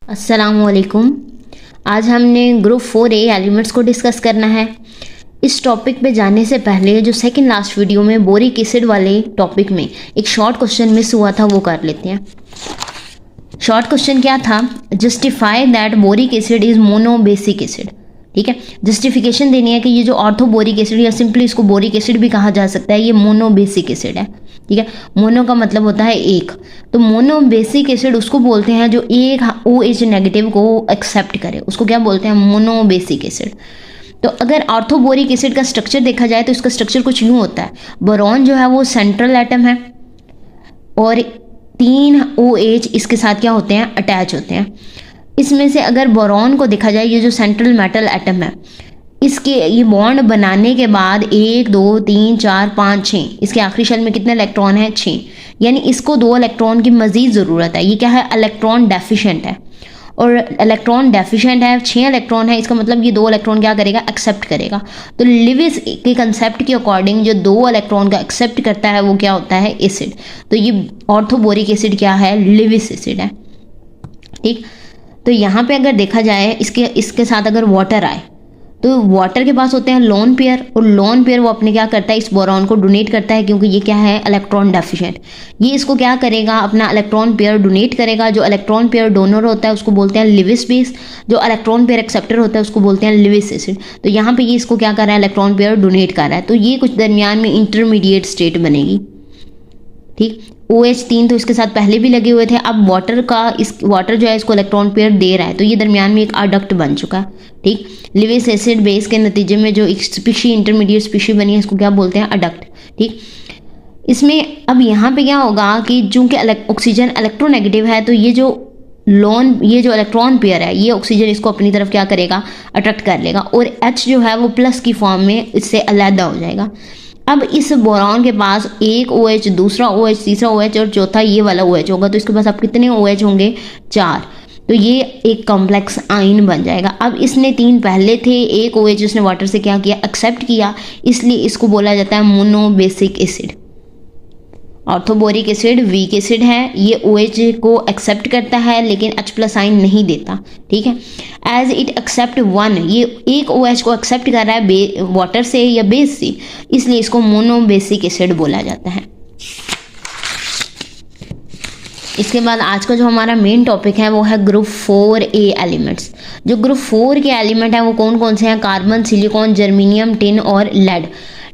अस्सलामुअलैकुम। आज हमने ग्रुप 4A एलिमेंट्स को डिस्कस करना है। इस टॉपिक पे जाने से पहले जो सेकंड लास्ट वीडियो में बोरिक एसिड वाले टॉपिक में एक शॉर्ट क्वेश्चन मिस हुआ था वो कर लेते हैं। शॉर्ट क्वेश्चन क्या था? Justify that boric acid is mono basic acid. ठीक है, जस्टिफिकेशन देनी है कि ये जो ऑर्थो बोरिक एसिड या सिंपली इसको बोरिक एसिड भी कहा जा सकता है, ये मोनो बेसिक एसिड है। ठीक है, मोनो का मतलब होता है एक, तो मोनो बेसिक एसिड उसको बोलते हैं जो एक OH नेगेटिव को एक्सेप्ट करे, उसको क्या बोलते हैं? Mono basic acid. तो अगर ऑर्थोबोरिक एसिड का स्ट्रक्चर देखा जाए तो इसका स्ट्रक्चर कुछ यूँ होता है। बोरॉन जो है वो सेंट्रल एटम है और 3 OH इसके साथ क्या होते हैं? अटैच होते हैं। इसमें से अगर बोरॉन को देखा जाए, ये जो सेंट्रल मेटल एटम है, इसके ये बॉन्ड बनाने के बाद 1 2 3 4 5 6 इसके आखिरी शेल में कितने इलेक्ट्रॉन हैं? 6। यानी इसको 2 इलेक्ट्रॉन की मजीद ज़रूरत है। ये क्या है? इलेक्ट्रॉन डेफिशिएंट है और इलेक्ट्रॉन डेफिशिएंट है, 6 इलेक्ट्रॉन है, इसका मतलब ये 2 इलेक्ट्रॉन क्या करेगा? एक्सेप्ट करेगा। तो लिविस के कंसेप्ट के अकॉर्डिंग जो 2 इलेक्ट्रॉन का एक्सेप्ट करता है वो क्या होता है? एसिड। तो ये ऑर्थोबोरिक एसिड क्या है? लिविस एसिड है। ठीक, तो यहाँ पे अगर देखा जाए इसके साथ अगर वाटर आए तो वाटर के पास होते हैं लोन पेयर, और लोन पेयर वो अपने क्या करता है? इस बोरॉन को डोनेट करता है, क्योंकि ये क्या है? Electron deficient. ये इसको क्या करेगा? अपना इलेक्ट्रॉन पेयर डोनेट करेगा। जो इलेक्ट्रॉन पेयर डोनर होता है उसको बोलते हैं लिविस बेस, जो इलेक्ट्रॉन पेयर एक्सेप्टर होता है उसको बोलते हैं लिविस एसिड। तो यहाँ पे ये इसको क्या कर रहा है? इलेक्ट्रॉन पेयर डोनेट कर रहा है, तो ये कुछ दरमियान में इंटरमीडिएट स्टेट बनेगी। ठीक, OH3 तो इसके साथ पहले भी लगे हुए थे, अब वाटर जो है इसको इलेक्ट्रॉन पेयर दे रहा है, तो ये दरमियान में एक अडक्ट बन चुका है। ठीक, लिविस एसिड बेस के नतीजे में जो एक स्पीशी इंटरमीडिएट स्पीशी बनी है इसको क्या बोलते हैं? अडक्ट। ठीक, इसमें अब यहाँ पे क्या होगा कि चूंकि ऑक्सीजन इलेक्ट्रोनेगेटिव है, तो ये जो इलेक्ट्रॉन पेयर है ये ऑक्सीजन इसको अपनी तरफ क्या करेगा? अट्रैक्ट कर लेगा, और H जो है वो प्लस की फॉर्म में इससे अलहदा हो जाएगा। अब इस बोरॉन के पास एक OH, दूसरा OH, तीसरा OH और चौथा ये वाला OH होगा, तो इसके पास अब कितने OH होंगे? 4। तो ये एक कॉम्प्लेक्स आइन बन जाएगा। अब इसने 3 पहले थे, एक OH उसने वाटर से क्या किया? एक्सेप्ट किया, इसलिए इसको बोला जाता है mono basic acid. Orthoboric acid weak acid है, ये OH को एक्सेप्ट करता है लेकिन H+ आइन नहीं देता। ठीक है, एज इट एक्सेप्ट 1, ये एक OH को एक्सेप्ट कर रहा है वाटर से या बेस से, इसलिए इसको मोनो बेसिक एसिड बोला जाता है। इसके बाद आज का जो हमारा मेन टॉपिक है वो है ग्रुप 4A एलिमेंट्स। जो ग्रुप 4 के एलिमेंट हैं वो कौन कौन से हैं? कार्बन, सिलिकॉन, जर्मेनियम, टिन और लेड।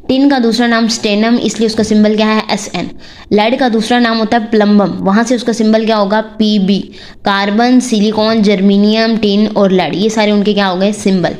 टिन का दूसरा नाम स्टेनम, इसलिए उसका सिंबल क्या है? Sn। लेड का दूसरा नाम होता है प्लम्बम, वहाँ से उसका सिंबल क्या होगा? Pb। Carbon, silicon, germanium, tin और लेड, ये सारे उनके क्या हो गए? सिंबल।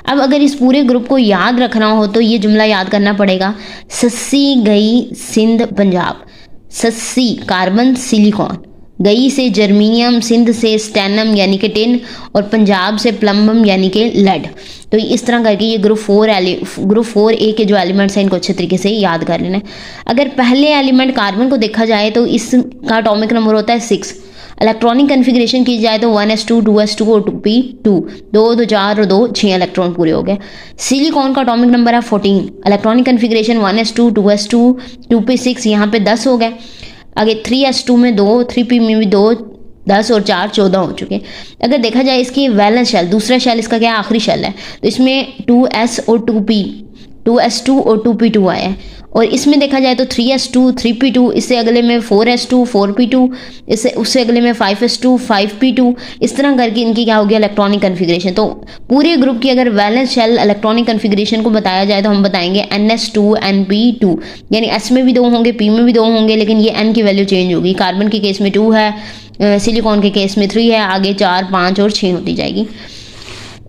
अब अगर इस पूरे ग्रुप को याद रखना हो तो ये जुमला याद करना पड़ेगा। सस्सी गई सिंध पंजाब। सस्सी कार्बन सिलिकॉन, गई से जर्मेनियम, सिंध से स्टेनम यानी कि टिन, और पंजाब से प्लम्बम यानी कि लेड। तो इस तरह करके ये ग्रुप 4A के जो एलिमेंट्स हैं इनको अच्छे तरीके से याद कर लेना है। अगर पहले एलिमेंट कार्बन को देखा जाए तो इसका एटॉमिक नंबर होता है 6। इलेक्ट्रॉनिक कन्फिग्रेशन की जाए तो 1s2 2s2 और 2p2, 2 2 4 और 2 6 इलेक्ट्रॉन पूरे हो गए। सिलिकॉन का एटॉमिक नंबर है 14। Electronic configuration 1s2 2s2 2p6, यहाँ पे 10 हो गए। आगे 3s2 में 2, 3p में भी 2, 10 और 4 14 हो चुके। अगर देखा जाए इसकी वैलेंस शेल, दूसरा शेल इसका क्या आखिरी शेल है, तो इसमें 2s और 2s2 और 2p2 आया है। और इसमें देखा जाए तो 3s2 3p2, इससे अगले में 4s2 4p2, उससे अगले में 5s2 5p2, इस तरह करके इनकी क्या हो गया? Electronic configuration. तो पूरे ग्रुप की अगर वैलेंस शेल इलेक्ट्रॉनिक कन्फिग्रेशन को बताया जाए तो हम बताएंगे ns2 np2, यानी s में भी 2 होंगे, p में भी 2 होंगे, लेकिन ये n की वैल्यू चेंज होगी। कार्बन के केस में 2 है, सिलिकॉन के केस में 3 है, आगे 4 5 और 6 होती जाएगी।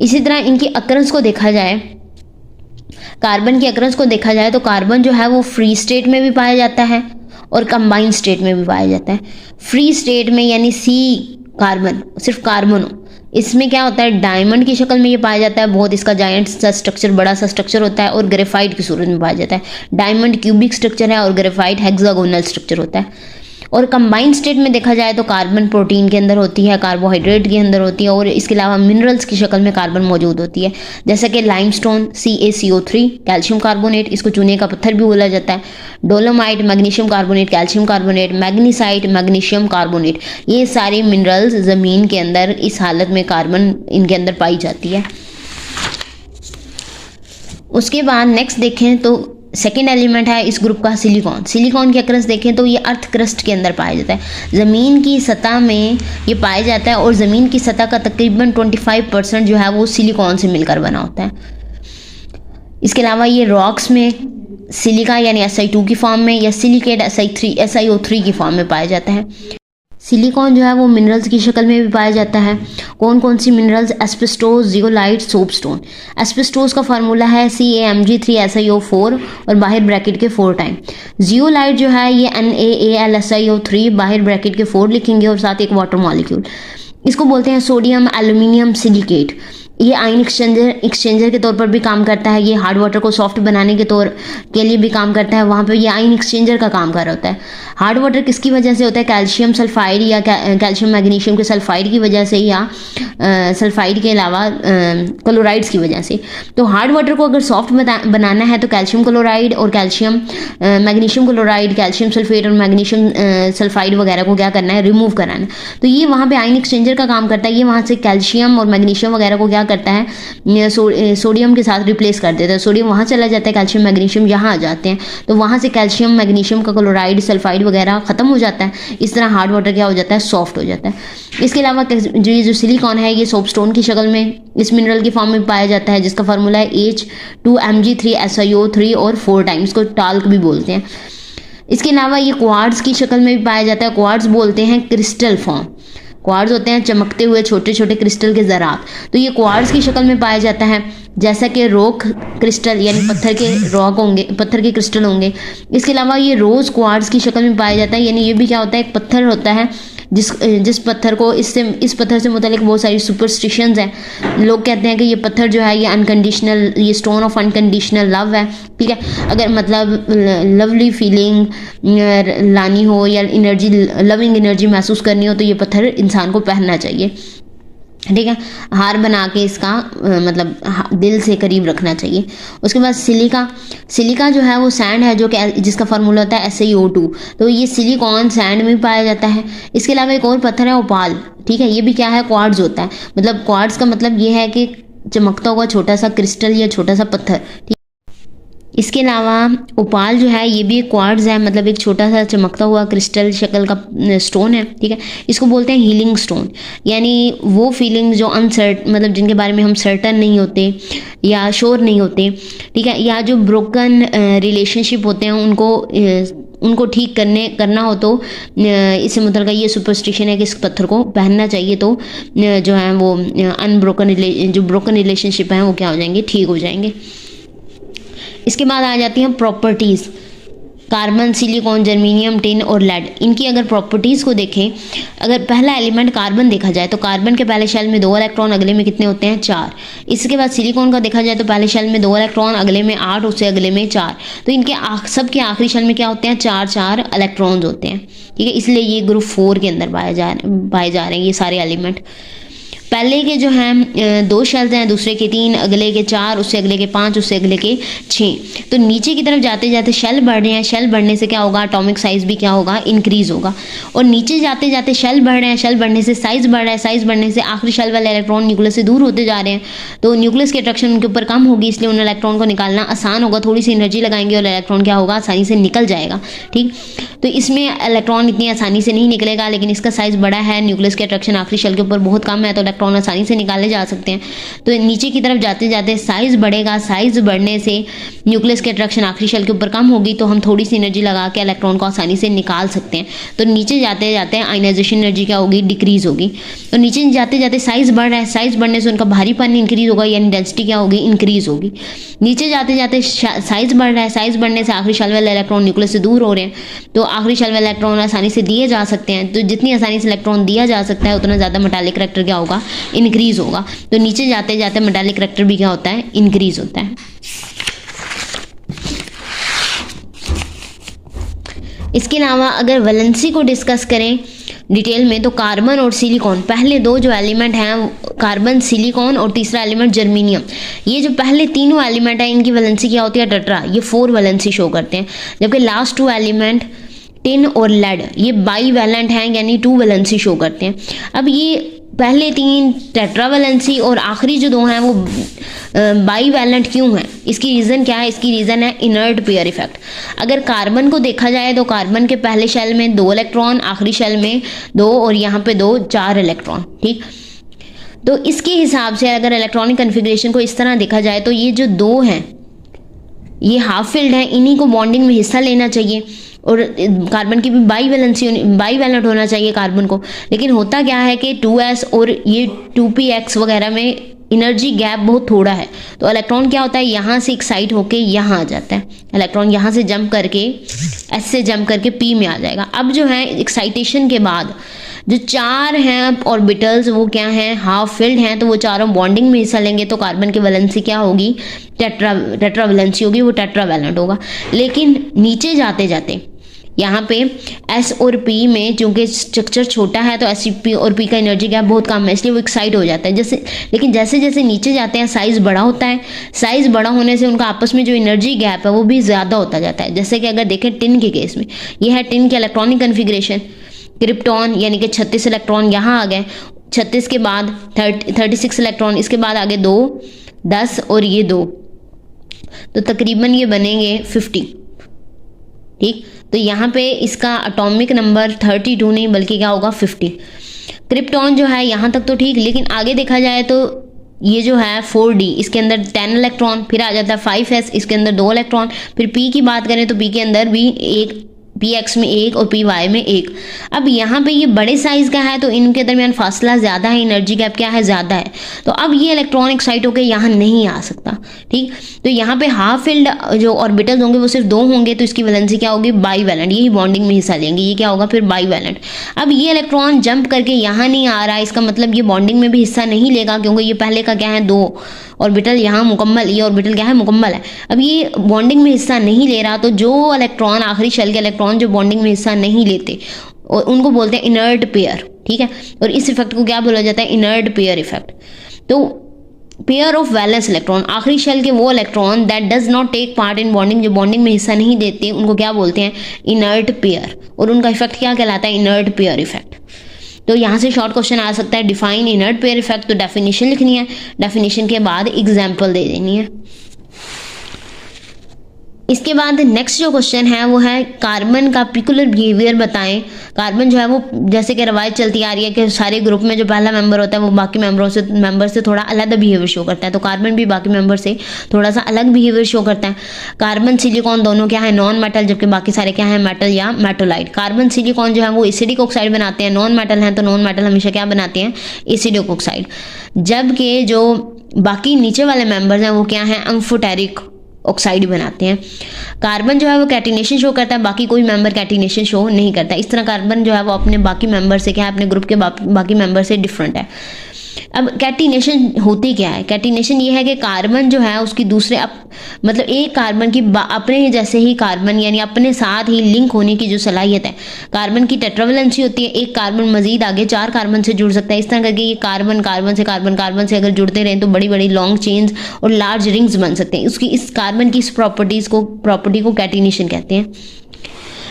इसी तरह इनकी अकरेंस को देखा जाए, कार्बन की अकरेंस को देखा जाए तो कार्बन जो है वो फ्री स्टेट में भी पाया जाता है और कंबाइंड स्टेट में भी पाया जाता है। फ्री स्टेट में यानी C कार्बन, सिर्फ कार्बन हो, इसमें क्या होता है? डायमंड की शक्ल में ये पाया जाता है, बहुत इसका जायंट सा स्ट्रक्चर, बड़ा सा स्ट्रक्चर होता है, और ग्रेफाइट की सूरत में पाया जाता है। डायमंड क्यूबिक स्ट्रक्चर है और ग्रेफाइट हेक्सागोनल स्ट्रक्चर होता है। और कंबाइंड स्टेट में देखा जाए तो कार्बन प्रोटीन के अंदर होती है, कार्बोहाइड्रेट के अंदर होती है, और इसके अलावा मिनरल्स की शक्ल में कार्बन मौजूद होती है, जैसे कि लाइमस्टोन CaCO3 कैल्शियम कार्बोनेट, इसको चूने का पत्थर भी बोला जाता है, dolomite magnesium carbonate calcium carbonate, magnesite magnesium carbonate, ये सारे मिनरल्स ज़मीन के अंदर इस हालत में कार्बन इनके अंदर पाई जाती है। उसके बाद नेक्स्ट देखें तो सेकेंड एलिमेंट है इस ग्रुप का सिलिकॉन। सिलिकॉन की अक्रस देखें तो ये अर्थ क्रस्ट के अंदर पाया जाता है, ज़मीन की सतह में ये पाया जाता है, और ज़मीन की सतह का तकरीबन 25% जो है वो सिलिकॉन से मिलकर बना होता है। इसके अलावा ये रॉक्स में सिलिका यानी Si2 की फॉर्म में या सिलिकेट SiO3 की फॉर्म में पाया जाता है। सिलिकॉन जो है वो मिनरल्स की शक्ल में भी पाया जाता है। कौन कौन सी minerals? Asbestos, zeolite, soapstone. Asbestos का फार्मूला है CaMg3SiO4 और बाहर ब्रैकेट के 4 टाइम। जियोलाइट जो है ये NaAlSiO3 बाहर ब्रैकेट के 4 लिखेंगे और साथ एक वाटर मॉलिक्यूल। इसको बोलते हैं सोडियम एल्यूमिनियम सिलिकेट। ये आयन एक्सचेंजर के तौर पर भी काम करता है, ये हार्ड वाटर को सॉफ्ट बनाने के तौर के लिए भी काम करता है, वहाँ पे ये आयन एक्सचेंजर का काम कर रहा होता है। हार्ड वाटर किसकी वजह से होता है? कैल्शियम सल्फाइड या कैल्शियम मैग्नीशियम के सल्फाइड की वजह से, या सल्फाइड के अलावा क्लोराइड्स की वजह से। तो हार्ड वाटर को अगर सॉफ्ट बनाना है तो कैल्शियम क्लोराइड और calcium magnesium chloride, calcium sulphate और मैग्नीशियम सल्फाइड वगैरह को क्या करना है? रिमूव कराना है। तो ये वहाँ पे आयन एक्सचेंजर का काम करता है, ये वहाँ से कैल्शियम और मैग्नीशियम वगैरह को करता है सोडियम के साथ रिप्लेस कर देता है। सोडियम वहाँ चला जाता है, कैल्शियम मैग्नीशियम यहाँ आ जाते हैं, तो वहाँ से कैल्शियम मैग्नीशियम का क्लोराइड सल्फाइड वगैरह खत्म हो जाता है। इस तरह हार्ड वाटर क्या हो जाता है? सॉफ्ट हो जाता है। इसके अलावा जो सिलिकॉन है ये सोपस्टोन की शक्ल में इस मिनरल की फॉर्म में पाया जाता है, जिसका फार्मूला है H2Mg3SiO3 और 4 टाइम्स, को टाल्क भी बोलते हैं। इसके अलावा ये क्वार्ट्ज की शक्ल में भी पाया जाता है। क्वार्ट्ज बोलते हैं क्रिस्टल फॉर्म। क्वार्ट्ज होते हैं चमकते हुए छोटे छोटे क्रिस्टल के ज़रात, तो ये क्वार्ट्ज की शक्ल में पाया जाता है, जैसा कि रॉक क्रिस्टल यानी पत्थर के रॉक होंगे, पत्थर के क्रिस्टल होंगे। इसके अलावा ये रोज़ क्वार्ट्ज की शक्ल में पाया जाता है, यानी ये भी क्या होता है? एक पत्थर होता है जिस पत्थर को इस पत्थर से मुतालिक बहुत सारी सुपरस्टिशंस हैं। लोग कहते हैं कि ये पत्थर जो है ये अनकंडीशनल, ये स्टोन ऑफ अनकंडीशनल लव है, ठीक है। अगर मतलब लवली फीलिंग लानी हो या एनर्जी, लविंग एनर्जी महसूस करनी हो तो ये पत्थर इंसान को पहनना चाहिए, ठीक है। हार बना के इसका मतलब दिल से करीब रखना चाहिए। उसके बाद सिलिका जो है वो सैंड है, जो कि जिसका फार्मूला होता है SiO2, तो ये सिलिकॉन सैंड में पाया जाता है। इसके अलावा एक और पत्थर है ओपाल, ठीक है। ये भी क्या है? क्वार्ट्ज होता है। मतलब क्वार्ट्ज का मतलब ये है कि चमकता हुआ छोटा सा क्रिस्टल या छोटा सा पत्थर, ठीक। इसके अलावा ओपाल जो है ये भी एक क्वार्ट्ज है, मतलब एक छोटा सा चमकता हुआ क्रिस्टल शक्ल का स्टोन है, ठीक है। इसको बोलते हैं हीलिंग स्टोन, यानी वो फीलिंग जो मतलब जिनके बारे में हम सर्टन नहीं होते या श्योर नहीं होते, ठीक है, या जो ब्रोकन रिलेशनशिप होते हैं उनको ठीक करना हो तो इससे मतलब ये सुपरस्टिशन है कि इस पत्थर को पहनना चाहिए, तो जो है वो जो ब्रोकन रिलेशनशिप हैं वो क्या हो जाएंगे? ठीक हो जाएंगे। इसके बाद आ जाती हैं properties. Carbon, silicon, germanium, tin और लेड, इनकी अगर प्रॉपर्टीज़ को देखें, अगर पहला एलिमेंट कार्बन देखा जाए तो कार्बन के पहले शेल में 2 इलेक्ट्रॉन, अगले में कितने होते हैं? 4। इसके बाद सिलिकॉन का देखा जाए तो पहले शेल में 2 इलेक्ट्रॉन, अगले में 8, उससे अगले में 4। तो इनके सबके आखिरी शेल में क्या होते हैं? 4 इलेक्ट्रॉन्स होते हैं, ठीक है। इसलिए ये ग्रुप 4 के अंदर पाए जा रहे हैं ये सारे एलिमेंट। पहले के जो हैं 2 शेल्स हैं, दूसरे के 3, अगले के 4, उससे अगले के 5, उससे अगले के 6। तो नीचे की तरफ जाते जाते शेल बढ़ रहे हैं, शेल बढ़ने से क्या होगा? एटॉमिक साइज भी क्या होगा? इंक्रीज होगा। और नीचे जाते जाते शेल बढ़ रहे हैं, शेल बढ़ने से साइज बढ़ रहा है, साइज बढ़ने से आखिरी शेल वाले इलेक्ट्रॉन न्यूक्लियस से दूर होते जा रहे हैं, तो न्यूक्लियस की अट्रैक्शन उनके ऊपर कम होगी, इसलिए उन इलेक्ट्रॉन को निकालना आसान होगा। थोड़ी सी एनर्जी लगाएंगे और इलेक्ट्रॉन क्या होगा? आसानी से निकल जाएगा, ठीक। तो इसमें इलेक्ट्रॉन इतनी आसानी से नहीं निकलेगा, लेकिन इसका साइज बड़ा है, न्यूक्लियस की अट्रैक्शन आखिरी शेल के ऊपर बहुत कम है, तो इलेक्ट्रॉन आसानी से निकाले जा सकते हैं। तो नीचे की तरफ जाते जाते साइज बढ़ेगा, साइज बढ़ने से न्यूक्लियस की अट्रैक्शन आखिरी शेल के ऊपर कम होगी, तो हम थोड़ी सी एनर्जी लगा के इलेक्ट्रॉन को आसानी से निकाल सकते हैं। तो नीचे जाते जाते आयनाइजेशन एनर्जी क्या होगी? डिक्रीज होगी। तो नीचे जाते जाते साइज बढ़ रहा है, साइज बढ़ने से उनका भारीपन इंक्रीज होगा, यानी डेंसिटी क्या होगी? इंक्रीज होगी। नीचे जाते जाते साइज बढ़ रहा है, साइज बढ़ने से आखिरी शेल वाले इलेक्ट्रॉन न्यूक्लियस से दूर हो रहे हैं, तो आखिरी शेल वाले इलेक्ट्रॉन आसानी से दिए जा सकते हैं। तो जितनी आसानी से इलेक्ट्रॉन दिया जा सकता है उतना ज़्यादा मेटालिक करैक्टर क्या होगा? इंक्रीज होगा। तो नीचे जाते जाते मेटालिक करैक्टर भी क्या होता है? इंक्रीज होता है। इसके अलावा अगर वैलेंसी को डिस्कस करें डिटेल में तो कार्बन और सिलिकॉन, पहले दो जो एलिमेंट हैं कार्बन सिलिकॉन और तीसरा एलिमेंट जर्मेनियम, ये जो पहले तीनों एलिमेंट हैं इनकी वैलेंसी क्या होती है टेट्रा, ये 4 वैलेंसी शो करते हैं। जबकि लास्ट 2 एलिमेंट टिन और लेड ये बाई वैलेंट हैं यानी 2 वैलेंसी शो करते हैं। अब ये पहले 3 टेट्रा वैलेंसी और आखिरी जो 2 हैं वो बाई वैलेंट क्यों है, इसकी रीज़न क्या है, इसकी रीज़न है इनर्ट पेयर इफेक्ट। अगर कार्बन को देखा जाए तो कार्बन के पहले शेल में 2 इलेक्ट्रॉन, आखिरी शेल में 2 और यहाँ पे 2, 4 इलेक्ट्रॉन। ठीक, तो इसके हिसाब से अगर इलेक्ट्रॉनिक कन्फिग्रेशन को इस तरह देखा जाए तो ये जो 2 हैं ये हाफ फिल्ड हैं, इन्हीं को बॉन्डिंग में हिस्सा लेना चाहिए और कार्बन की भी बाई वैलेंट होना चाहिए कार्बन को। लेकिन होता क्या है कि 2s और ये 2px वगैरह में एनर्जी गैप बहुत थोड़ा है, तो इलेक्ट्रॉन क्या होता है यहाँ से एक्साइट होके यहाँ आ जाता है, इलेक्ट्रॉन यहाँ से जंप करके s से जंप करके p में आ जाएगा। अब जो है एक्साइटेशन के बाद जो 4 हैं ऑर्बिटल्स वो क्या हैं, हाफ फिल्ड हैं, तो वो चारों बॉन्डिंग में हिस्सा लेंगे तो कार्बन की वैलेंसी क्या होगी, टेट्रा वैलेंसी होगी, वो टेट्रा वैलेंट होगा। लेकिन नीचे जाते जाते यहाँ पे S और P में चूंकि स्ट्रक्चर छोटा है तो S और P का एनर्जी गैप बहुत कम है, इसलिए वो एक्साइट हो जाता है। लेकिन जैसे जैसे नीचे जाते हैं साइज़ बड़ा होता है, साइज़ बड़ा होने से उनका आपस में जो एनर्जी गैप है वो भी ज़्यादा होता जाता है। जैसे कि अगर देखें टिन के केस में, ये है टिन की इलेक्ट्रॉनिक कन्फिग्रेशन, क्रिप्टॉन यानी कि 36 इलेक्ट्रॉन यहाँ आ गए, 36 के बाद 36 इलेक्ट्रॉन, इसके बाद आगे 2, 10 और ये 2, तो तकरीबन ये बनेंगे 50। ठीक, तो यहाँ पे इसका एटॉमिक नंबर 32 नहीं बल्कि क्या होगा 50। क्रिप्टॉन जो है यहाँ तक तो ठीक, लेकिन आगे देखा जाए तो ये जो है 4d इसके अंदर 10 इलेक्ट्रॉन, फिर आ जाता है 5s इसके अंदर 2 इलेक्ट्रॉन, फिर p की बात करें तो p के अंदर भी एक, px में 1 और py में 1। अब यहाँ पे ये बड़े साइज का है तो इनके दरमियान फासला ज़्यादा है, एनर्जी गैप क्या है ज़्यादा है, तो अब ये इलेक्ट्रॉन एक्साइट होकर यहाँ नहीं आ सकता। ठीक, तो यहाँ पे हाफ फिल्ड जो ऑर्बिटल्स होंगे वो सिर्फ 2 होंगे, तो इसकी वैलेंसी क्या होगी, बाई वैलेंट, यही बॉन्डिंग में हिस्सा लेंगे, ये क्या होगा फिर बाई वैलेंट। अब ये इलेक्ट्रॉन जंप करके यहाँ नहीं आ रहा है, इसका मतलब ये बॉन्डिंग में भी हिस्सा नहीं लेगा क्योंकि ये पहले का क्या है 2 ऑर्बिटल यहाँ मुकम्मल, ये ऑर्बिटल क्या है मुकम्मल है। अब ये बॉन्डिंग में हिस्सा नहीं ले रहा, तो जो इलेक्ट्रॉन आखिरी शेल के इलेक्ट्रॉन जो बॉन्डिंग में हिस्सा नहीं लेते और उनको बोलते हैं इनर्ट पेयर। ठीक है, और इस इफेक्ट को क्या बोला जाता है, इनर्ट पेयर इफेक्ट। तो पेयर ऑफ वैलेंस इलेक्ट्रॉन, आखिरी शेल के वो electron that does not take part in bonding, जो बॉन्डिंग में हिस्सा नहीं देते, उनको क्या बोलते हैं, इनर्ट पेयर, और उनका इफेक्ट क्या कहलाता है, इनर्ट पेयर इफेक्ट। तो यहाँ से शॉर्ट क्वेश्चन आ सकता है डिफाइन इनर्ट पेयर इफेक्ट, तो डेफिनेशन लिखनी है, डेफिनेशन के बाद एग्जाम्पल दे देनी है। इसके बाद नेक्स्ट जो क्वेश्चन है वो है कार्बन का पिकुलर बिहेवियर बताएं। कार्बन जो है वो जैसे कि रवायत चलती आ रही है कि सारे ग्रुप में जो पहला मेंबर होता है वो बाकी मेंबर से थोड़ा अलग बिहेवियर शो करता है, तो कार्बन भी बाकी मेंबर से थोड़ा सा अलग बिहेवियर शो करता है। कार्बन सिलिकॉन दोनों क्या है, नॉन मेटल, जबकि बाकी सारे क्या है, मेटल या मेटोलाइट। कार्बन सिलिकॉन जो है वो एसिडिक ऑक्साइड बनाते हैं, नॉन मेटल हैं तो नॉन मेटल हमेशा क्या बनाते हैं, एसिडिक ऑक्साइड। जबकि जो बाकी नीचे वाले मेंबर्स हैं वो क्या हैं, अम्फोटेरिक ऑक्साइड बनाते हैं। कार्बन जो है वो कैटिनेशन शो करता है, बाकी कोई मेंबर कैटिनेशन शो नहीं करता। इस तरह कार्बन जो है वो अपने बाकी मेंबर से क्या है, अपने ग्रुप के बाकी मेंबर से डिफरेंट है। अब कैटिनेशन होती क्या है, कैटिनेशन ये है कि कार्बन जो है उसकी दूसरे मतलब एक कार्बन की अपने जैसे ही कार्बन यानी अपने साथ ही लिंक होने की जो सलाहियत है, कार्बन की टेट्रावैलेंसी होती है, एक कार्बन मजीद आगे 4 कार्बन से जुड़ सकता है। इस तरह करके ये कार्बन से अगर जुड़ते रहें तो बड़ी बड़ी लॉन्ग चेन्स और लार्ज रिंग्स बन सकते हैं। उसकी इस कार्बन की इस प्रॉपर्टी को कैटिनेशन कहते हैं।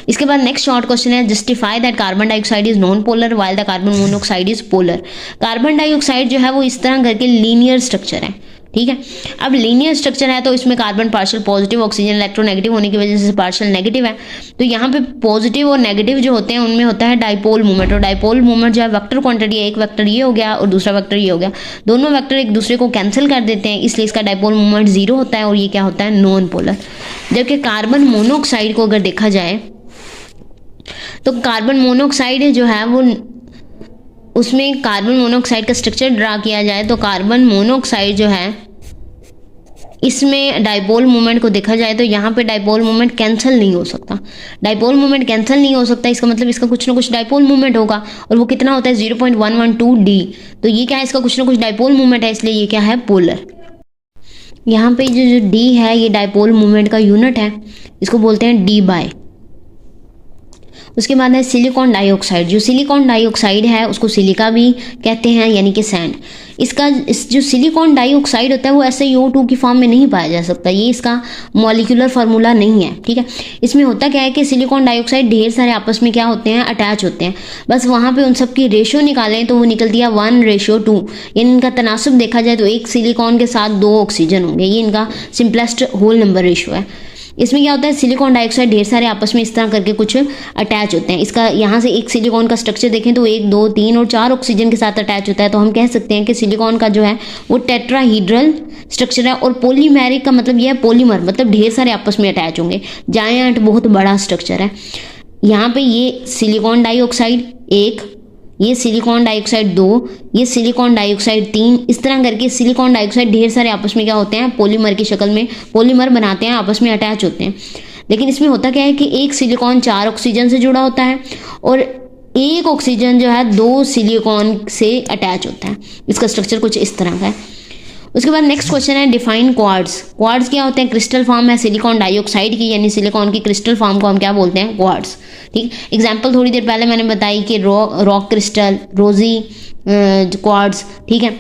इसके बाद नेक्स्ट शॉर्ट क्वेश्चन है justify that carbon dioxide is non polar while the carbon monoxide is polar. Carbon dioxide जो है वो इस तरह करके लीनियर स्ट्रक्चर है। ठीक है, अब लीनियर स्ट्रक्चर है तो इसमें carbon partial positive, oxygen electronegative होने की वजह से पार्शियल नेगेटिव है। तो यहाँ पे पॉजिटिव और नेगेटिव जो होते हैं उनमें होता है डाइपोल मूवमेंट, और डाइपोल मूवमेंट जो है वेक्टर क्वांटिटी है, एक वेक्टर ये हो गया और दूसरा वेक्टर ये हो गया, दोनों वेक्टर एक दूसरे को कैंसिल कर देते हैं, इसलिए इसका डाइपोल मूवमेंट 0 होता है और ये क्या होता है, नॉन पोलर। जबकि कार्बन मोनोऑक्साइड को अगर देखा जाए तो कार्बन मोनोऑक्साइड जो है वो उसमें कार्बन मोनोऑक्साइड का स्ट्रक्चर ड्रा किया जाए तो कार्बन मोनोऑक्साइड जो है इसमें डाइपोल मूवमेंट को देखा जाए तो यहाँ पे डाइपोल मूवमेंट कैंसिल नहीं हो सकता। डाइपोल मूवमेंट कैंसिल नहीं हो सकता, इसका मतलब इसका कुछ ना कुछ डाइपोल मूवमेंट होगा, और वो कितना होता है 0.112 d। तो ये क्या है, इसका कुछ ना कुछ डाइपोल मूवमेंट है, इसलिए ये क्या है, पोलर। यहाँ पे जो d है ये डाइपोल मूवमेंट का यूनिट है, इसको बोलते हैं d/। उसके बाद है सिलिकॉन डाइऑक्साइड। जो सिलिकॉन डाइऑक्साइड है उसको सिलिका भी कहते हैं, यानी कि सैंड। इस जो सिलिकॉन डाइऑक्साइड होता है वो ऐसे CO2 की फॉर्म में नहीं पाया जा सकता, ये इसका मॉलिक्यूलर फार्मूला नहीं है, ठीक है। इसमें होता क्या है कि सिलिकॉन डाइऑक्साइड ढेर सारे आपस में क्या होते हैं, अटैच होते हैं। बस वहाँ पे उन सब की रेशियो निकालें तो वो निकलती है 1:2, यानी इनका तनासुब देखा जाए तो एक सिलिकॉन के साथ 2 ऑक्सीजन होंगे, ये इनका सिंपलेस्ट होल नंबर रेशियो है। इसमें क्या होता है, सिलिकॉन डाइऑक्साइड ढेर सारे आपस में इस तरह करके कुछ अटैच होते हैं। इसका यहाँ से एक सिलिकॉन का स्ट्रक्चर देखें तो 1, 2, 3 और 4 ऑक्सीजन के साथ अटैच होता है, तो हम कह सकते हैं कि सिलिकॉन का जो है वो टेट्राहीड्रल स्ट्रक्चर है। और पॉलीमेरिक का मतलब यह है पॉलीमर, मतलब ढेर सारे आपस में अटैच होंगे। जायंट बहुत बड़ा स्ट्रक्चर है। यहाँ पे ये सिलिकॉन डाइऑक्साइड 1, ये सिलिकॉन डाइऑक्साइड 2, ये सिलिकॉन डाइऑक्साइड 3, इस तरह करके सिलिकॉन डाइऑक्साइड ढेर सारे आपस में क्या होते हैं, पॉलीमर की शक्ल में पॉलीमर बनाते हैं, आपस में अटैच होते हैं। लेकिन इसमें होता क्या है कि एक सिलिकॉन 4 ऑक्सीजन से जुड़ा होता है और एक ऑक्सीजन जो है 2 सिलिकॉन से अटैच होता है। इसका स्ट्रक्चर कुछ इस तरह का है। उसके बाद नेक्स्ट क्वेश्चन है डिफाइन क्वार्ट्ज। क्वार्ट्ज क्या होते हैं, क्रिस्टल फॉर्म है सिलिकॉन डाइऑक्साइड की, यानी सिलिकॉन की क्रिस्टल फॉर्म को हम क्या बोलते हैं, क्वार्ट्ज। ठीक, एग्जाम्पल थोड़ी देर पहले मैंने बताई कि रॉक क्रिस्टल, रोजी क्वार्ट्ज, ठीक है।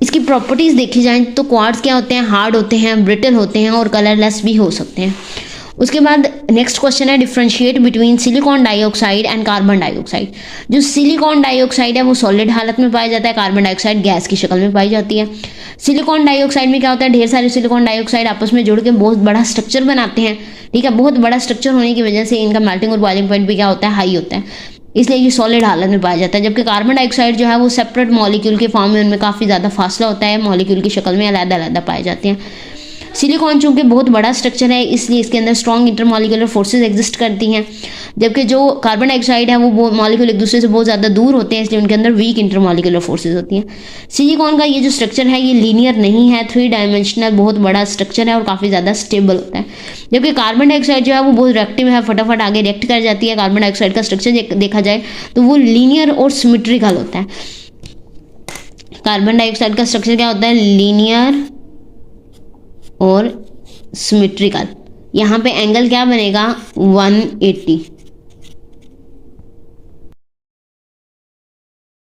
इसकी प्रॉपर्टीज देखी जाए तो क्वार्ट्ज क्या होते हैं, हार्ड होते हैं, ब्रिटल होते हैं और कलरलेस भी हो सकते हैं। उसके बाद नेक्स्ट क्वेश्चन है differentiate between silicon dioxide and carbon dioxide. जो सिलिकॉन डाइऑक्साइड है वो सॉलिड हालत में पाया जाता है, कार्बन डाइऑक्साइड गैस की शक्ल में पाई जाती है। सिलिकॉन डाइऑक्साइड में क्या होता है, ढेर सारे सिलिकॉन डाइऑक्साइड आपस में जुड़ के बहुत बड़ा स्ट्रक्चर बनाते हैं, ठीक है। बहुत बड़ा स्ट्रक्चर होने की वजह से इनका मेल्टिंग और बॉइलिंग पॉइंट भी क्या होता है, हाई होता है, इसलिए ये सॉलिड हालत में पाया जाता है। जबकि कार्बन डाइऑक्साइड जो है वो सेपरेट मॉलिक्यूल के फॉर्म में, उनमें काफ़ी ज़्यादा फासला होता है, मॉलिक्यूल की शक्ल में अलग-अलग पाए जाते हैं। सिलिकॉन चूंकि बहुत बड़ा स्ट्रक्चर है इसलिए इसके अंदर स्ट्रॉन्ग इंटरमॉलिक्यूलर फोर्सेज एग्जिस्ट करती हैं, जबकि जो कार्बन डाइऑक्साइड है वो मॉलिक्यूल एक दूसरे से बहुत ज़्यादा दूर होते हैं, इसलिए उनके अंदर वीक इंटरमॉलिक्यूलर फोर्सेज होती हैं। सिलिकॉन का ये जो स्ट्रक्चर है ये लीनियर नहीं है, 3 डायमेंशनल बहुत बड़ा स्ट्रक्चर है और काफ़ी ज़्यादा स्टेबल होता है। जबकि कार्बन डाइऑक्साइड जो है वो बहुत रिएक्टिव है, फटाफट आगे रिएक्ट कर जाती है। कार्बन डाइऑक्साइड का स्ट्रक्चर देखा जाए तो वो लीनियर और सिमेट्रिकल होता है। कार्बन डाइऑक्साइड का स्ट्रक्चर क्या होता है, लीनियर और सिमेट्रिकल। यहाँ पे एंगल क्या बनेगा, 180।